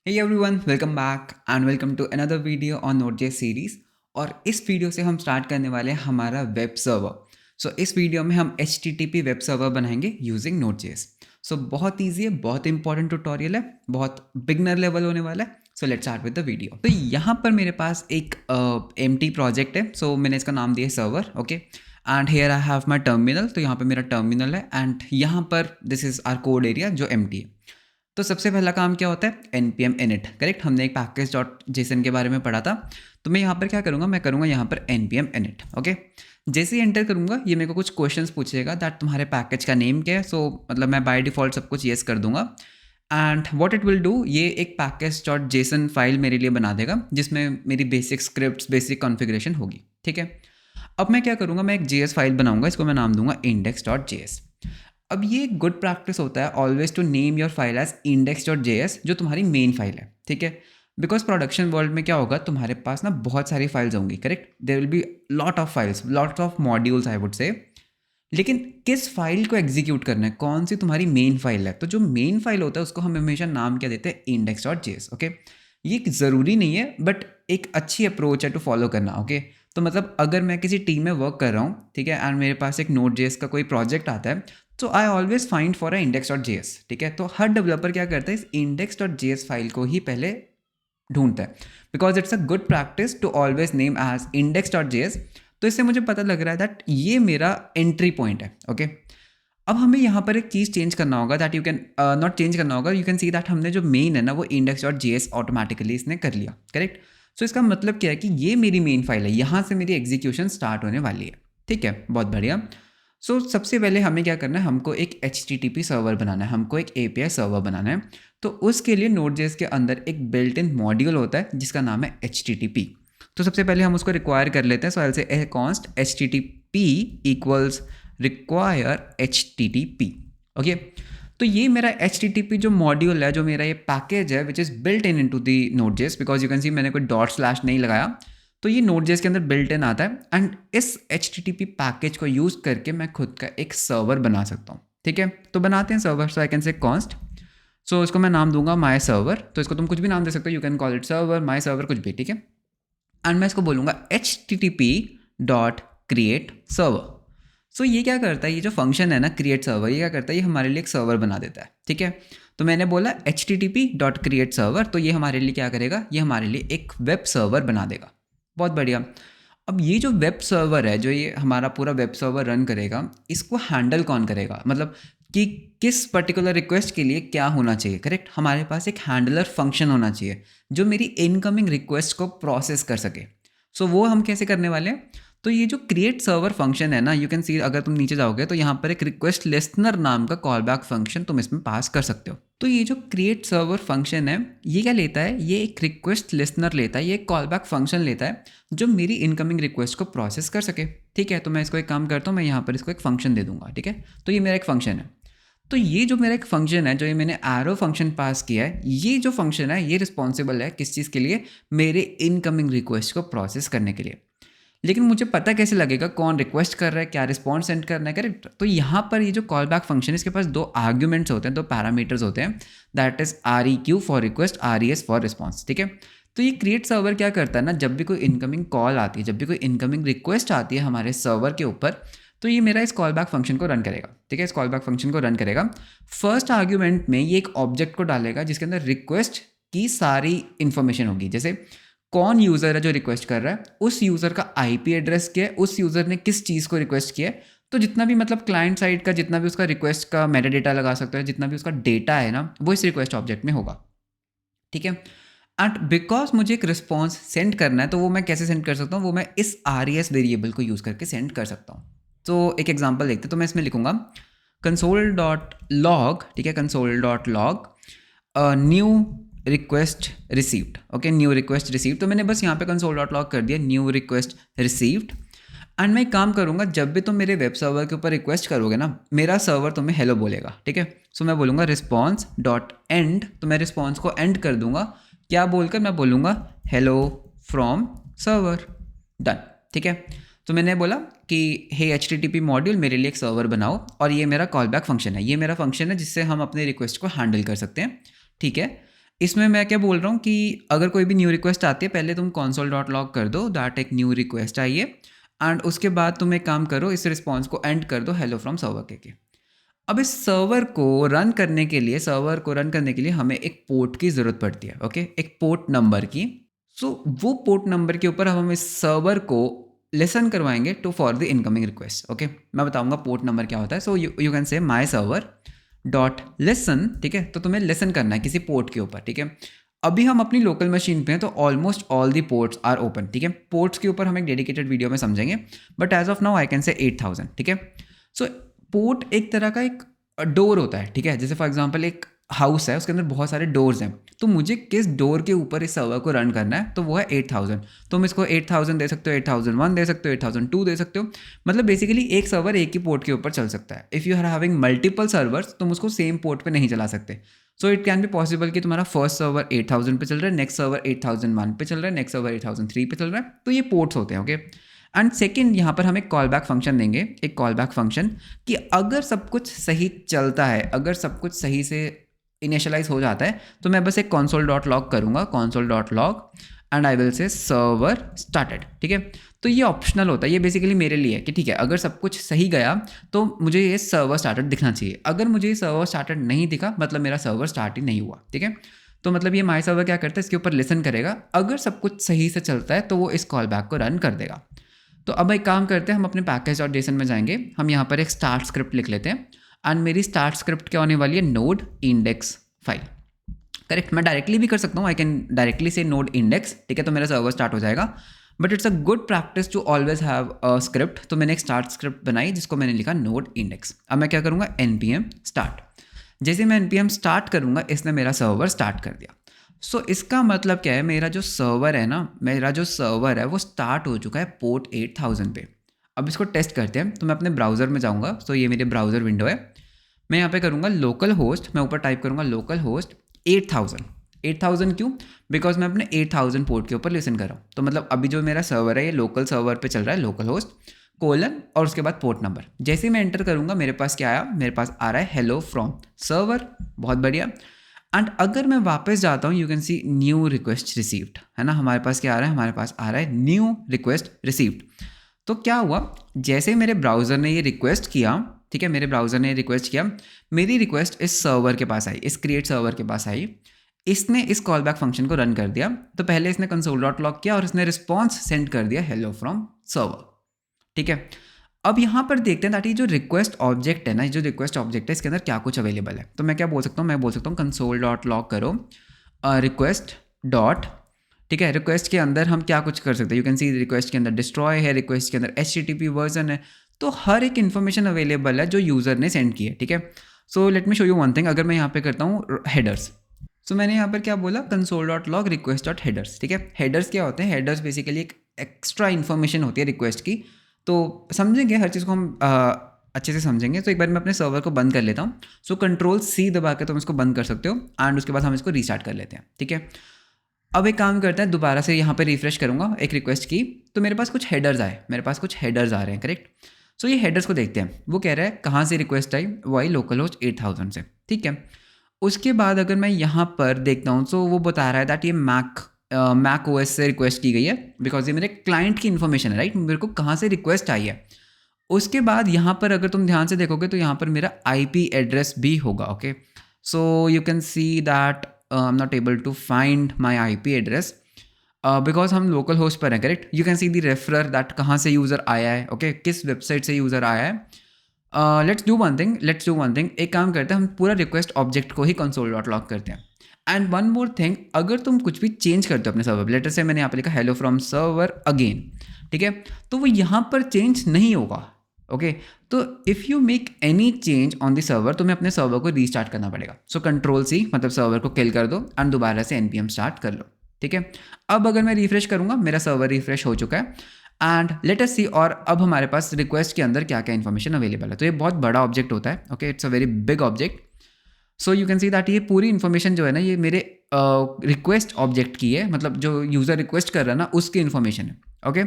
Hey everyone, welcome back and welcome to another video on Node.js series। और इस video से हम start करने वाले हैं हमारा वेब सर्वर। इस वीडियो में हम HTTP वेब सर्वर बनाएंगे यूजिंग Node.js। बहुत ईजी है, बहुत इंपॉर्टेंट ट्यूटोरियल है, बहुत बिगनर लेवल होने वाला है। Let's start with the video. तो यहाँ पर मेरे पास एक empty प्रोजेक्ट है। मैंने इसका नाम दिया server, okay. And here I have my terminal. तो यहाँ पर मेरा टर्मिनल है एंड यहाँ पर this is R code area जो empty है। तो सबसे पहला काम क्या होता है, npm init। करेक्ट, हमने एक पैकेज डॉट जेसन के बारे में पढ़ा था। तो मैं यहाँ पर क्या करूँगा, मैं करूँगा यहाँ पर npm init, ओके। जैसे ही एंटर करूँगा ये मेरे को कुछ क्वेश्चंस पूछेगा दैट तुम्हारे पैकेज का नेम क्या है। मतलब मैं बाय डिफ़ॉल्ट सब कुछ येस कर दूंगा। And what it will do, ये एक पैकेज डॉट जेसन फाइल मेरे लिए बना देगा जिसमें मेरी बेसिक स्क्रिप्ट्स, बेसिक कॉन्फ़िगरेशन होगी, ठीक है। अब मैं क्या करूँगा, मैं एक JS फाइल बनाऊँगा, इसको मैं नाम दूंगा index.js। अब ये गुड प्रैक्टिस होता है always to name your file as index.js, जो तुम्हारी मेन फाइल है, ठीक है। बिकॉज प्रोडक्शन वर्ल्ड में क्या होगा, तुम्हारे पास ना बहुत सारी फाइल्स होंगी, correct. There will be lot of files, lot of modules I would say. लेकिन किस फाइल को एग्जीक्यूट करना है, कौन सी तुम्हारी मेन फाइल है, तो जो मेन फाइल होता है उसको हम हमेशा नाम क्या देते हैं, index.js, ओके। ये ज़रूरी नहीं है बट एक अच्छी अप्रोच है टू फॉलो करना, ओके। तो मतलब अगर मैं किसी टीम में वर्क कर रहा हूँ, ठीक है, एंड मेरे पास एक Node.js का कोई प्रोजेक्ट आता है, तो I always find for a index.js, ठीक है। तो हर डेवलपर क्या करता है, इस index.js फाइल को ही पहले ढूंढता है, because it's a good practice to always name as index.js। तो इससे मुझे पता लग रहा है दैट ये मेरा एंट्री पॉइंट है, ओके। अब हमें यहाँ पर एक चीज़ चेंज करना होगा, that you can not change करना होगा, यू कैन सी दैट हमने जो मेन है ना वो index.js ऑटोमेटिकली इसने कर लिया, करेक्ट। इसका मतलब क्या है कि ये मेरी मेन फाइल है, यहाँ से मेरी एग्जीक्यूशन स्टार्ट होने वाली है, ठीक है, बहुत बढ़िया। सबसे पहले हमें क्या करना है, हमको एक HTTP सर्वर बनाना है, हमको एक API सर्वर बनाना है। तो उसके लिए Node.js के अंदर एक बिल्ट इन मॉड्यूल होता है जिसका नाम है HTTP। तो सबसे पहले हम उसको रिक्वायर कर लेते हैं। So I will say const HTTP equals require HTTP, okay. तो ये मेरा HTTP जो मॉड्यूल है, जो मेरा ये पैकेज है which is built in into the Node.js, because you can सी मैंने कोई डॉट स्लैश नहीं लगाया, तो ये Node.js के अंदर बिल्ट इन आता है। एंड इस HTTP पैकेज को यूज़ करके मैं खुद का एक सर्वर बना सकता हूँ, ठीक है। तो बनाते हैं सर्वर। सो आई कैन से कॉन्स्ट, इसको मैं नाम दूंगा माई सर्वर। तो इसको तुम कुछ भी नाम दे सकते हो, you can call it server, my server, कुछ भी, ठीक है। एंड मैं इसको बोलूँगा HTTP डॉट क्रिएट सर्वर। ये क्या करता है, ये जो फंक्शन है ना क्रिएट सर्वर, ये क्या करता है, ये हमारे लिए एक सर्वर बना देता है, ठीक है। तो मैंने बोला HTTP डॉट क्रिएट सर्वर, तो ये हमारे लिए क्या करेगा, ये हमारे लिए एक वेब सर्वर बना देगा, बहुत बढ़िया। अब ये जो वेब सर्वर है, जो ये हमारा पूरा वेब सर्वर रन करेगा, इसको हैंडल कौन करेगा, मतलब कि किस पर्टिकुलर रिक्वेस्ट के लिए क्या होना चाहिए, करेक्ट। हमारे पास एक हैंडलर फंक्शन होना चाहिए जो मेरी इनकमिंग रिक्वेस्ट को प्रोसेस कर सके। वो हम कैसे करने वाले हैं, तो ये जो क्रिएट सर्वर फंक्शन है ना, यू कैन सी, अगर तुम नीचे जाओगे तो यहाँ पर एक रिक्वेस्ट लिस्नर नाम का कॉल बैक फंक्शन तुम इसमें पास कर सकते हो। तो ये जो क्रिएट सर्वर फंक्शन है, ये क्या लेता है, ये एक रिक्वेस्ट लिस्नर लेता है, ये एक कॉल बैक फंक्शन लेता है जो मेरी इनकमिंग रिक्वेस्ट को प्रोसेस कर सके, ठीक है। तो मैं इसको एक काम करता हूँ, मैं यहाँ पर इसको एक फंक्शन दे दूंगा, ठीक है। तो ये मेरा एक फंक्शन है। तो ये जो मेरा एक फंक्शन है, जो ये मैंने एरो फंक्शन पास किया है, ये जो फंक्शन है ये रिस्पॉन्सिबल है किस चीज़ के लिए, मेरे इनकमिंग रिक्वेस्ट को प्रोसेस करने के लिए। लेकिन मुझे पता कैसे लगेगा कौन रिक्वेस्ट कर रहा है, क्या रिस्पॉन्स सेंड करना है, करेक्ट। तो यहाँ पर ये जो कॉल बैक फंक्शन है, इसके पास दो आर्ग्यूमेंट्स होते हैं, दो पैरामीटर्स होते हैं, that is REQ for request, RES for response, ठीक है। तो ये क्रिएट सर्वर क्या करता है ना, जब भी कोई इनकमिंग कॉल आती है, जब भी कोई इनकमिंग रिक्वेस्ट आती है हमारे सर्वर के ऊपर, तो ये मेरा इस कॉल बैक फंक्शन को रन करेगा, ठीक है। इस कॉल बैक फंक्शन को रन करेगा। फर्स्ट आर्ग्यूमेंट में ये एक ऑब्जेक्ट को डालेगा जिसके अंदर रिक्वेस्ट की सारी इंफॉर्मेशन होगी, जैसे कौन यूज़र है जो रिक्वेस्ट कर रहा है, उस यूज़र का IP एड्रेस क्या है, उस यूज़र ने किस चीज़ को रिक्वेस्ट किया है। तो जितना भी मतलब क्लाइंट साइड का जितना भी उसका रिक्वेस्ट का मेटा डेटा लगा सकते हो, जितना भी उसका डेटा है ना, वो इस रिक्वेस्ट ऑब्जेक्ट में होगा, ठीक है। एंड बिकॉज मुझे एक रिस्पॉन्स सेंड करना है, तो वो मैं कैसे सेंड कर सकता हूँ, वो मैं इस RES वेरिएबल को यूज़ करके सेंड कर सकता हूँ। तो एक एग्जाम्पल देखते हैं। तो मैं इसमें लिखूंगा console.log, ठीक है, console.log new request received, okay, new request received. तो मैंने बस यहाँ पे console.log कर दिया, न्यू रिक्वेस्ट रिसीव्ड। एंड मैं एक काम करूँगा, जब भी तुम मेरे वेब सर्वर के ऊपर रिक्वेस्ट करोगे ना, मेरा सर्वर तुम्हें हेलो बोलेगा, ठीक है। मैं बोलूँगा रिस्पॉन्स डॉट एंड, तो मैं रिस्पॉन्स को एंड कर दूंगा, क्या बोलकर, मैं बोलूँगा हेलो फ्रॉम सर्वर, डन, ठीक है। तो मैंने बोला कि हे HTTP मॉड्यूल मेरे लिए एक सर्वर बनाओ, और ये मेरा कॉल बैक फंक्शन है, ये मेरा फंक्शन है जिससे हम अपने रिक्वेस्ट को हैंडल कर सकते हैं, ठीक है। इसमें मैं क्या बोल रहा हूँ कि अगर कोई भी न्यू रिक्वेस्ट आती है, पहले तुम console.log कर दो दैट एक न्यू रिक्वेस्ट आई है, एंड उसके बाद तुम एक काम करो, इस रिस्पॉन्स को एंड कर दो हेलो फ्रॉम सर्वर के। अब इस सर्वर को रन करने के लिए हमें एक पोर्ट की ज़रूरत पड़ती है, ओके, एक पोर्ट नंबर की। सो वो पोर्ट नंबर के ऊपर हम इस सर्वर को लिसन करवाएंगे to for the incoming request. Okay, मैं बताऊंगा पोर्ट नंबर क्या होता है। So you can say my server dot listen, ठीक है, तो तुम्हें लिसन करना है किसी पोर्ट के ऊपर, ठीक है। अभी हम अपनी लोकल मशीन पे हैं, तो almost all the ports are open, ठीक है। पोर्ट्स के ऊपर हम एक डेडिकेटेड वीडियो में समझेंगे, but as of now I can say 8000, ठीक है। सो पोर्ट एक तरह का एक डोर होता है, ठीक है। जैसे फॉर एग्जांपल एक हाउस है, उसके अंदर बहुत सारे डोर्स हैं, तो मुझे किस डोर के ऊपर इस सर्वर को रन करना है, तो वो है 8000। तुम इसको 8000 दे सकते हो, 8001 दे सकते हो, 8002 दे सकते हो। मतलब बेसिकली एक सर्वर एक ही पोर्ट के ऊपर चल सकता है। If you are having multiple servers, तुम उसको सेम पोर्ट पे नहीं चला सकते। So it can be possible कि तुम्हारा फर्स्ट सर्वर 8000 पे चल रहा है, नेक्स्ट सर्वर 8001 पे चल रहा है, नेक्स्ट सर्वर 8003 पे चल रहा है, तो ये पोर्ट्स होते हैं, ओके। एंड सेकेंड, यहाँ पर हम एक कॉल बैक फंक्शन देंगे, एक कॉल बैक फंक्शन कि अगर सब कुछ सही चलता है, अगर सब कुछ सही से इनिशियलाइज हो जाता है, तो मैं बस एक console.log करूँगा, console.log एंड आई विल से सर्वर स्टार्टेड, ठीक है। तो ये ऑप्शनल होता है, ये बेसिकली मेरे लिए है कि ठीक है, अगर सब कुछ सही गया तो मुझे ये सर्वर स्टार्टेड दिखना चाहिए। अगर मुझे ये सर्वर स्टार्टेड नहीं दिखा, मतलब मेरा सर्वर स्टार्ट ही नहीं हुआ, ठीक है। तो मतलब ये माई सर्वर क्या करता है, इसके ऊपर लिसन करेगा, अगर सब कुछ सही से चलता है तो वो इस कॉल बैक को रन कर देगा। तो अब एक काम करते हैं, हम अपने package.json में जाएंगे, हम यहाँ पर एक स्टार्ट स्क्रिप्ट लिख लेते हैं, एंड मेरी स्टार्ट स्क्रिप्ट क्या होने वाली है, नोड इंडेक्स फाइल, करेक्ट। मैं डायरेक्टली भी कर सकता हूँ, I can directly say node index, ठीक है, तो मेरा सर्वर स्टार्ट हो जाएगा। But it's a good practice to always have a script. तो मैंने एक स्टार्ट स्क्रिप्ट बनाई जिसको मैंने लिखा नोड इंडेक्स। अब मैं क्या करूँगा, npm स्टार्ट। जैसे मैं npm स्टार्ट करूँगा, इसने मेरा सर्वर स्टार्ट कर दिया। सो इसका मतलब क्या है, मेरा जो सर्वर है ना, मेरा जो सर्वर है वो स्टार्ट हो चुका है पोर्ट 8000 पे। अब इसको टेस्ट करते हैं, तो मैं अपने ब्राउज़र में जाऊँगा, तो ये मेरे ब्राउज़र विंडो है। मैं यहाँ पे करूँगा लोकल होस्ट, मैं ऊपर टाइप करूँगा लोकल होस्ट 8000। 8000 क्यों? बिकॉज मैं अपने 8000 पोर्ट के ऊपर लिसन कर रहा हूँ। तो मतलब अभी जो मेरा सर्वर है ये लोकल सर्वर पे चल रहा है, लोकल होस्ट कोलन और उसके बाद पोर्ट नंबर। जैसे ही मैं एंटर करूँगा, मेरे पास क्या आया, मेरे पास आ रहा है हेलो फ्रॉम सर्वर, बहुत बढ़िया। एंड अगर मैं वापस जाता हूँ, you can C new request received, है ना, हमारे पास क्या आ रहा है, हमारे पास आ रहा है न्यू रिक्वेस्ट रिसीव्ड। तो क्या हुआ, जैसे मेरे ब्राउज़र ने ये रिक्वेस्ट किया, ठीक है, मेरे ब्राउज़र ने रिक्वेस्ट किया, मेरी रिक्वेस्ट इस सर्वर के पास आई, इस क्रिएट सर्वर के पास आई, इसने इस कॉल बैक फंक्शन को रन कर दिया। तो पहले इसने console.log किया और इसने रिस्पॉन्स सेंड कर दिया हेलो फ्रॉम सर्वर, ठीक है। अब यहाँ पर देखते हैं ताकि जो रिक्वेस्ट ऑब्जेक्ट है ना, जो रिक्वेस्ट ऑब्जेक्ट है, इसके अंदर क्या कुछ अवेलेबल है। तो मैं क्या बोल सकता हूँ, मैं बोल सकता हूँ console.log करो रिक्वेस्ट डॉट, ठीक है, रिक्वेस्ट के अंदर हम क्या कुछ कर सकते हैं, यू कैन सी रिक्वेस्ट के अंदर डिस्ट्रॉय है, रिक्वेस्ट के अंदर HTTP वर्जन है, तो हर एक इन्फॉर्मेशन अवेलेबल है जो यूज़र ने सेंड की है, ठीक है। So let me show you one thing. अगर मैं यहाँ पे करता हूँ हेडर्स, सो मैंने यहाँ पर क्या बोला, console.log रिक्वेस्ट डॉट हेडर्स, ठीक है। हेडर्स क्या होते हैं, हेडर्स बेसिकली एक एक्स्ट्रा इन्फॉर्मेशन होती है रिक्वेस्ट की। तो समझेंगे हर चीज़ को हम अच्छे से समझेंगे। तो एक बार मैं अपने सर्वर को बंद कर लेता हूँ। सो Ctrl+C दबा के तुम इसको बंद कर सकते हो, एंड उसके बाद हम इसको रीस्टार्ट कर लेते हैं, ठीक है। अब एक काम करते हैं, दोबारा से यहाँ पे रिफ्रेश करूँगा एक रिक्वेस्ट की, तो मेरे पास कुछ हेडर्स आए, मेरे पास कुछ हेडर्स आ रहे हैं, करेक्ट। सो ये हेडर्स को देखते हैं, वो कह रहा है कहाँ से रिक्वेस्ट आई, वो आई लोकल होस्ट 8000 से, ठीक है। उसके बाद अगर मैं यहाँ पर देखता हूँ, तो वो बता रहा है दैट ये मैक OS से रिक्वेस्ट की गई है, बिकॉज ये मेरे क्लाइंट की इन्फॉर्मेशन है, राइट, मेरे को कहाँ से रिक्वेस्ट आई है। उसके बाद यहाँ पर अगर तुम ध्यान से देखोगे, तो यहाँ पर मेरा IP एड्रेस भी होगा, okay. So you can see that I am not able to find my IP address because हम लोकल होस्ट पर हैं, करेक्ट। You can see the referrer that कहाँ से यूज़र आया है, ओके, किस वेबसाइट से यूज़र आया है। लेट्स डू वन थिंग, एक काम करते हैं, हम पूरा रिक्वेस्ट ऑब्जेक्ट को ही console.log करते हैं। एंड वन मोर थिंग, अगर तुम कुछ भी चेंज करते हो अपने सर्वर, लेटर से मैंने यहाँ पे लिखा हेलो फ्रॉम सर्वर अगेन, ठीक है, तो वो यहाँ पर चेंज नहीं होगा, ओके। तो if you make any change on the server, तुम्हें अपने सर्वर को रीस्टार्ट करना पड़ेगा। सो Ctrl+C मतलब सर्वर को किल कर दो, एंड दोबारा से npm स्टार्ट कर लो, ठीक है। अब अगर मैं रिफ्रेश करूँगा, मेरा सर्वर रिफ्रेश हो चुका है, एंड लेट अस सी, और अब हमारे पास रिक्वेस्ट के अंदर क्या क्या इन्फॉर्मेशन अवेलेबल है। तो ये बहुत बड़ा ऑब्जेक्ट होता है, okay, it's a very big object. So you can see that ये पूरी इन्फॉर्मेशन जो है ना, ये मेरे रिक्वेस्ट ऑब्जेक्ट की है, मतलब जो यूज़र रिक्वेस्ट कर रहा है ना, उसकी इन्फॉर्मेशन है, ओके।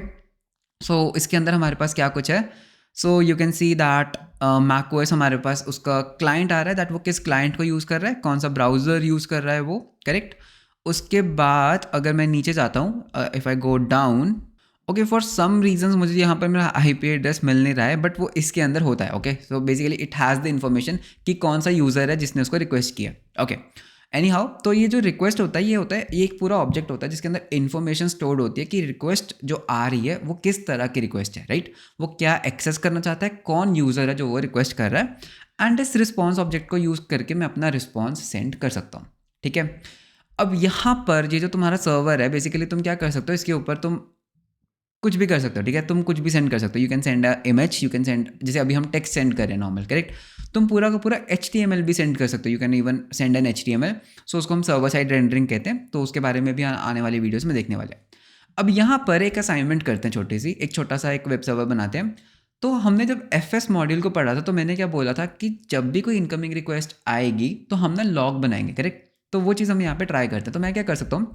सो इसके अंदर हमारे पास क्या कुछ है, so you can see that macOS हमारे पास उसका क्लाइंट आ रहा है, दैट वो किस क्लाइंट को यूज़ कर रहा है, कौन सा ब्राउज़र यूज़ कर रहा है वो, करेक्ट। उसके बाद अगर मैं नीचे जाता हूँ, if I go down, okay, for some reasons मुझे यहाँ पर मेरा आईपी एड्रेस मिल नहीं रहा है, बट वो इसके अंदर होता है। Okay, so basically it has the information कि कौन सा यूज़र है जिसने उसको रिक्वेस्ट किया। ओके, एनी हाउ, तो ये जो रिक्वेस्ट होता है ये एक पूरा ऑब्जेक्ट होता है जिसके अंदर इन्फॉर्मेशन स्टोर्ड होती है कि रिक्वेस्ट जो आ रही है वो किस तरह की रिक्वेस्ट है, राइट। वो क्या एक्सेस करना चाहता है, कौन यूज़र है जो वो रिक्वेस्ट कर रहा है, एंड इस रिस्पॉन्स ऑब्जेक्ट को यूज़ करके मैं अपना रिस्पॉन्स सेंड कर सकता हूँ। ठीक है, अब यहाँ पर ये जो तुम्हारा सर्वर है, बेसिकली तुम क्या कर सकते हो, इसके ऊपर तुम कुछ भी कर सकते हो। ठीक है, तुम कुछ भी सेंड कर सकते हो। You can send a image, you can send, जैसे अभी हम टेक्स्ट सेंड कर रहे हैं नॉर्मल, करेक्ट। तुम पूरा का पूरा HTML भी सेंड कर सकते हो। You can even send an HTML, सो उसको हम सर्वर साइड रेंडरिंग कहते हैं। तो उसके बारे में भी आने वाली वीडियोस में देखने वाले हैं। अब यहाँ पर एक असाइनमेंट करते हैं छोटी सी, एक छोटा सा एक वेब सर्वर बनाते हैं। तो हमने जब FS मॉड्यूल को पढ़ा था तो मैंने क्या बोला था कि जब भी कोई इनकमिंग रिक्वेस्ट आएगी तो हम ना लॉग बनाएंगे, करेक्ट। तो वो चीज़ हम यहाँ पे ट्राई करते हैं। तो मैं क्या कर सकता हूँ,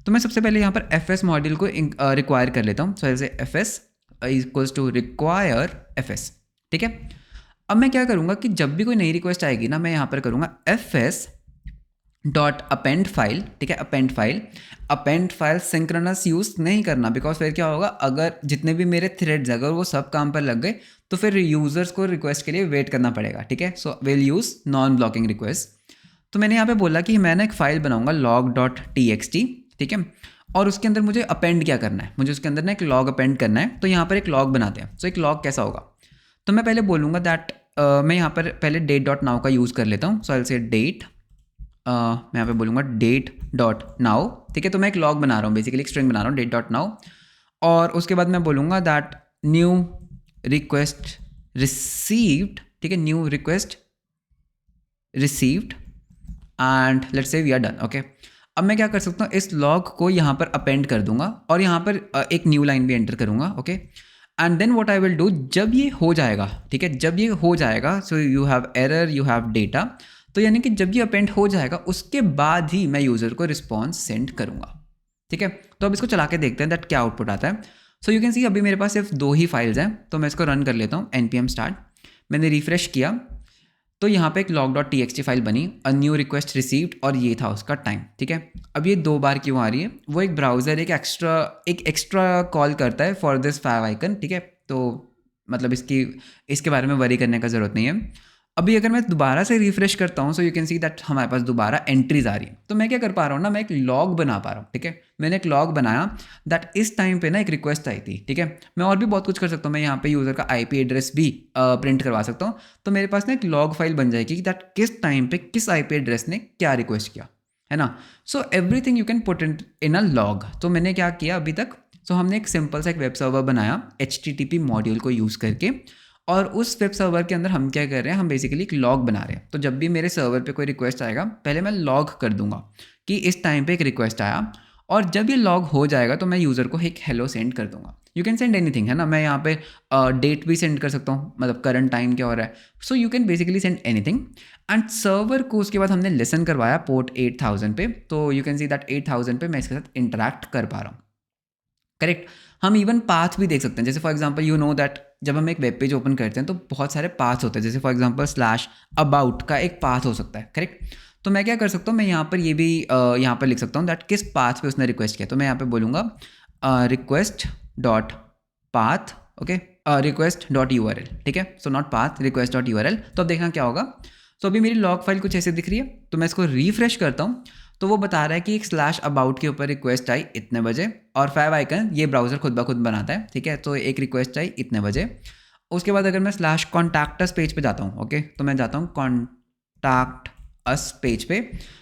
तो मैं सबसे पहले यहाँ पर FS मॉड्यूल को रिक्वायर कर लेता हूँ। सो ऐसे FS equals to require FS। ठीक है, अब मैं क्या करूँगा कि जब भी कोई नई रिक्वेस्ट आएगी ना, मैं यहाँ पर करूँगा FS डॉट अपेंड फाइल। ठीक है, अपेंड फाइल सिंक्रोनस यूज नहीं करना, बिकॉज फिर क्या होगा, अगर जितने भी मेरे थ्रेड्स अगर वो सब काम पर लग गए तो फिर यूजर्स को रिक्वेस्ट के लिए वेट करना पड़ेगा। ठीक है, so will use non blocking request. तो मैंने यहाँ पे बोला कि मैं ना एक फाइल बनाऊंगा log.txt। ठीक है, और उसके अंदर मुझे अपेंड क्या करना है, मुझे उसके अंदर ना एक लॉग अपेंड करना है। तो यहाँ पर एक लॉग बनाते हैं। सो एक लॉग कैसा होगा, तो मैं पहले बोलूँगा दैट मैं यहाँ पर पहले date.now का यूज़ कर लेता हूँ। सो आई से डेट, मैं यहाँ पे बोलूँगा date.now। ठीक है, तो मैं एक लॉग बना रहा हूँ, बेसिकली एक स्ट्रिंग बना रहा हूँ date.now। और उसके बाद मैं बोलूँगा दैट न्यू रिक्वेस्ट रिसीव्ड। ठीक है, new request received and let's say we are done. Okay, अब मैं क्या कर सकता हूँ, इस लॉग को यहाँ पर अपेंड कर दूंगा और यहाँ पर एक न्यू लाइन भी एंटर करूँगा। Okay, and then what I will do, जब ये हो जाएगा, ठीक है, जब ये हो जाएगा, so you have error, you have data, तो यानी कि जब ये अपेंड हो जाएगा उसके बाद ही मैं यूज़र को रिस्पॉन्स सेंड करूँगा। ठीक है, तो अब इसको चला के देखते हैं दैट क्या आउटपुट आता है। सो यू कैन सी अभी मेरे पास सिर्फ 2 ही फाइल्स हैं, तो मैं इसको रन कर लेता हूँ npm start। मैंने रिफ्रेश किया तो यहाँ पे एक log.txt फाइल बनी, अ न्यू रिक्वेस्ट रिसीव्ड, और ये था उसका टाइम। ठीक है, अब ये 2 बार क्यों आ रही है, वो एक ब्राउज़र एक एक्स्ट्रा कॉल करता है फॉर दिस फाइव आइकन। ठीक है, तो मतलब इसके बारे में वरी करने का ज़रूरत नहीं है। अभी अगर मैं दोबारा से रिफ्रेश करता हूँ, सो यू कैन सी दैट हमारे पास दोबारा एंट्रीज आ रही है। तो मैं क्या कर पा रहा हूँ ना, मैं एक लॉग बना पा रहा हूँ। ठीक है, मैंने एक लॉग बनाया दैट इस टाइम पे ना एक रिक्वेस्ट आई थी। ठीक है, मैं और भी बहुत कुछ कर सकता हूँ, मैं यहाँ पे यूज़र का IP एड्रेस भी प्रिंट करवा सकता हूँ। तो मेरे पास ना एक लॉग फाइल बन जाएगी दैट किस टाइम पे किस IP एड्रेस ने क्या रिक्वेस्ट किया, है ना। So everything you can put in a log. तो मैंने क्या किया अभी तक, सो हमने एक सिंपल सा एक वेब सर्वर बनाया HTTP मॉड्यूल को यूज़ करके, और उस वेब सर्वर के अंदर हम क्या कर रहे हैं, हम बेसिकली एक लॉग बना रहे हैं। तो जब भी मेरे सर्वर पे कोई रिक्वेस्ट आएगा, पहले मैं लॉग कर दूंगा कि इस टाइम पे एक रिक्वेस्ट आया, और जब ये लॉग हो जाएगा तो मैं यूज़र को एक हेलो सेंड कर दूंगा। यू कैन सेंड एनीथिंग, है ना। मैं यहाँ पे डेट भी सेंड कर सकता हूँ, मतलब करंट टाइम क्या हो रहा है। So you can basically send anything. And server को उसके बाद हमने लिसन करवाया पोर्ट 8000 पे। तो यू कैन सी दैट 8000 पे मैं इसके साथ इंटरेक्ट कर पा रहा हूँ, करेक्ट। हम इवन पाथ भी देख सकते हैं, जैसे for example you know that जब हम एक वेब पेज ओपन करते हैं तो बहुत सारे पाथ्स होते हैं, जैसे फॉर एग्जांपल /about का एक पाथ हो सकता है, करेक्ट। तो मैं क्या कर सकता हूँ, मैं यहाँ पर ये भी यहाँ पर लिख सकता हूँ दैट किस पाथ पे उसने रिक्वेस्ट किया। तो मैं यहाँ पे बोलूँगा request dot path, okay, request dot URL। ठीक है, so not path, request dot URL। तो अब देखना क्या होगा। तो अभी मेरी लॉग फाइल कुछ ऐसे दिख रही है, तो मैं इसको रिफ्रेश करता हूँ तो वो बता रहा है कि एक /about के ऊपर रिक्वेस्ट आई इतने बजे, और 5 आइकन ये ब्राउज़र खुद ब खुद बनाता है। ठीक है, तो एक रिक्वेस्ट आई इतने बजे। उसके बाद अगर मैं /contactus पेज पे जाता हूँ, ओके, तो मैं जाता हूँ कॉन्टैक्ट अस पेज पे।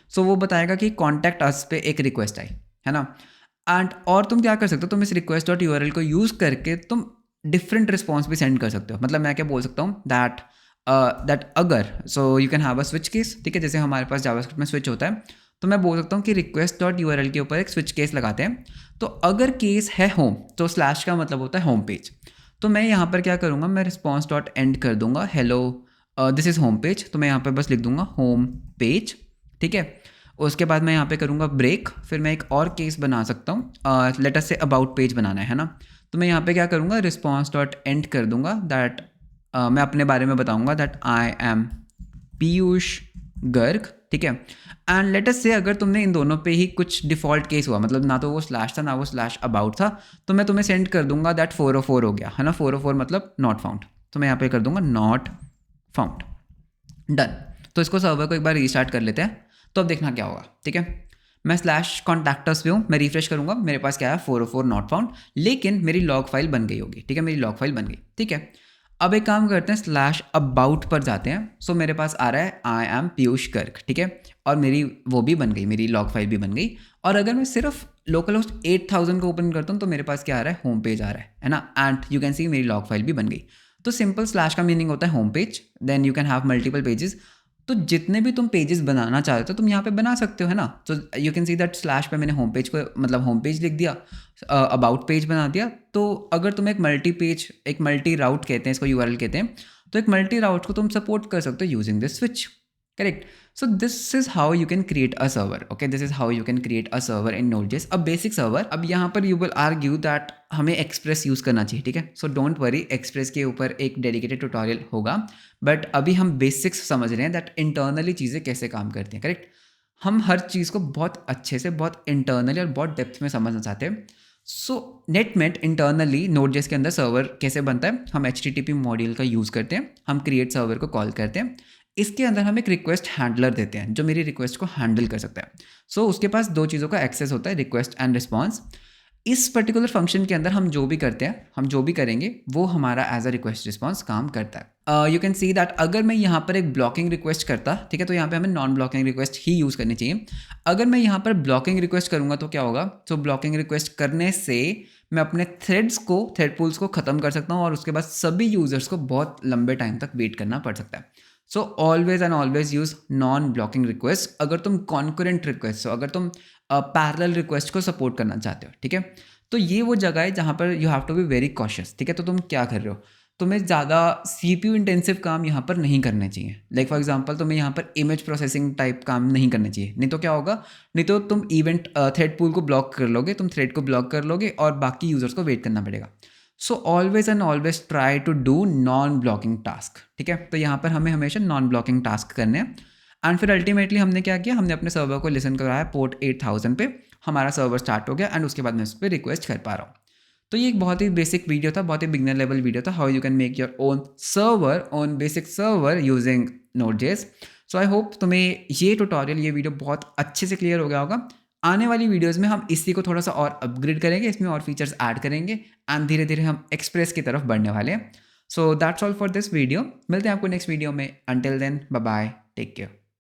सो वो बताएगा कि कॉन्टैक्ट अस पे एक रिक्वेस्ट आई, है ना। एंड और तुम क्या कर सकते हो, तुम इस रिक्वेस्ट डॉट URL को यूज़ करके तुम डिफरेंट रिस्पॉन्स भी सेंड कर सकते हो। मतलब मैं क्या बोल सकता हूँ दैट अगर, सो you can have a switch case. ठीक है, जैसे हमारे पास जावास्क्रिप्ट में स्विच होता है, तो मैं बोल सकता हूँ कि रिक्वेस्ट डॉट URL के ऊपर एक स्विच केस लगाते हैं। तो अगर केस है होम, तो स्लैश का मतलब होता है होम पेज। तो मैं यहाँ पर क्या करूँगा, मैं रिस्पॉन्स डॉट एंड कर दूंगा hello this is home page. तो मैं यहाँ पर बस लिख दूंगा होम पेज। ठीक है, उसके बाद मैं यहाँ पे करूँगा ब्रेक। फिर मैं एक और केस बना सकता हूँ, let us say about page बनाना है ना। तो मैं यहाँ पे क्या करूँगा, रिस्पॉन्स डॉट एंड कर दूंगा दैट मैं अपने बारे में बताऊंगा that I M Piyush Garg, ठीक है। एंड लेट अस से अगर तुमने इन दोनों पे ही कुछ डिफ़ॉल्ट केस हुआ, मतलब ना तो वो स्लैश था ना वो स्लैश अबाउट था, तो मैं तुम्हें सेंड कर दूंगा दैट 404 हो गया है ना, 404 मतलब नॉट फाउंड, तो मैं यहाँ पे कर दूंगा नॉट फाउंड, डन। तो इसको सर्वर को एक बार रीस्टार्ट कर लेते हैं, तो अब देखना क्या होगा, ठीक है। मैं स्लैश कॉन्टैक्टर्स पे हूँ, मैं रिफ्रेश करूंगा, मेरे पास क्या है 404 नॉट फाउंड, लेकिन मेरी लॉग फाइल बन गई होगी, ठीक है, मेरी लॉग फाइल बन गई, ठीक है। अब एक काम करते हैं, स्लैश अबाउट पर जाते हैं। सो मेरे पास आ रहा है आई एम पीयूष गर्ग, ठीक है, और मेरी वो भी बन गई, मेरी लॉग फाइल भी बन गई। और अगर मैं सिर्फ लोकल होस्ट 8000 को ओपन करता हूँ तो मेरे पास क्या आ रहा है, होम पेज आ रहा है ना, एंड यू कैन सी मेरी लॉग फाइल भी बन गई। तो सिंपल स्लैश का मीनिंग होता है home page, then you can have multiple pages. तो जितने भी तुम पेजेस बनाना चाहते हो तुम यहाँ पे बना सकते हो, है ना। तो you can see that slash पे मैंने होम पेज को मतलब होम पेज लिख दिया, अबाउट पेज बना दिया। तो अगर तुम एक मल्टी पेज, एक मल्टी राउट कहते हैं इसको, यूआरएल कहते हैं, तो एक मल्टी राउट को तुम सपोर्ट कर सकते हो using this switch, correct. So this is how you can create a server. Okay, this is how you can create a server in Node.js. अब basic server, अब यहाँ पर you will argue that हमें Express use करना चाहिए, ठीक है। So don't worry, Express के ऊपर एक dedicated tutorial होगा, but अभी हम basics समझ रहे हैं that internally चीज़ें कैसे काम करती हैं, करेक्ट। हम हर चीज़ को बहुत अच्छे से, बहुत इंटरनली और बहुत डेप्थ में समझना चाहते हैं। सो नेटमेट इंटरनली Node.js के अंदर सर्वर कैसे बनता है, हम HTTP मॉड्यूल का यूज़ करते हैं, हम क्रिएट सर्वर को कॉल करते हैं, इसके अंदर हम एक रिक्वेस्ट हैंडलर देते हैं जो मेरी रिक्वेस्ट को हैंडल कर सकता है। सो उसके पास दो चीज़ों का एक्सेस होता है, रिक्वेस्ट एंड रिस्पॉन्स। इस पर्टिकुलर फंक्शन के अंदर हम जो भी करते हैं, हम जो भी करेंगे वो हमारा एज अ रिक्वेस्ट रिस्पॉन्स काम करता है। यू कैन सी दैट अगर मैं यहाँ पर एक ब्लॉकिंग रिक्वेस्ट करता, ठीक है, तो यहाँ पे हमें नॉन ब्लॉकिंग रिक्वेस्ट ही यूज़ करनी चाहिए। अगर मैं यहाँ पर ब्लॉकिंग रिक्वेस्ट करूँगा तो क्या होगा, तो ब्लॉकिंग रिक्वेस्ट करने से मैं अपने थ्रेड्स को, थ्रेड पूल्स को ख़त्म कर सकता हूँ और उसके बाद सभी यूजर्स को बहुत लंबे टाइम तक वेट करना पड़ सकता है। सो always and always use non blocking request अगर तुम कॉन्करेंट रिक्वेस्ट हो, अगर तुम पैरेलल रिक्वेस्ट को सपोर्ट करना चाहते हो, ठीक है। तो ये वो जगह है जहाँ पर you have to be very cautious, ठीक है। तो तुम क्या कर रहे हो, तुम्हें ज़्यादा CPU इंटेंसिव काम यहाँ पर नहीं करने चाहिए। लाइक फॉर एग्जांपल तुम्हें यहाँ पर इमेज प्रोसेसिंग टाइप काम नहीं करने चाहिए, नहीं तो क्या होगा, नहीं तो तुम इवेंट थ्रेड पूल को ब्लॉक कर लोगे, तुम थ्रेड को ब्लॉक कर लोगे और बाकी यूजर्स को वेट करना पड़ेगा। So always and always try to do non blocking task, ठीक है। तो यहाँ पर हमें हमेशा नॉन ब्लॉकिंग टास्क करने हैं। एंड फिर अल्टीमेटली हमने क्या किया, हमने अपने सर्वर को लिसन कराया पोर्ट 8000 पे, हमारा सर्वर स्टार्ट हो गया एंड उसके बाद मैं उस पर रिक्वेस्ट कर पा रहा हूँ। तो ये एक बहुत ही बेसिक वीडियो था, बहुत ही बिगनर लेवल वीडियो था, how you can make your own server, own basic server using Node.js। So I hope तुम्हें ये ट्यूटोरियल, ये वीडियो बहुत अच्छे से क्लियर हो गया होगा। आने वाली वीडियोस में हम इसी को थोड़ा सा और अपग्रेड करेंगे, इसमें और फीचर्स ऐड करेंगे एंड धीरे धीरे हम एक्सप्रेस की तरफ बढ़ने वाले हैं। So that's all for this video, मिलते हैं आपको नेक्स्ट वीडियो में। Until then bye bye, take care.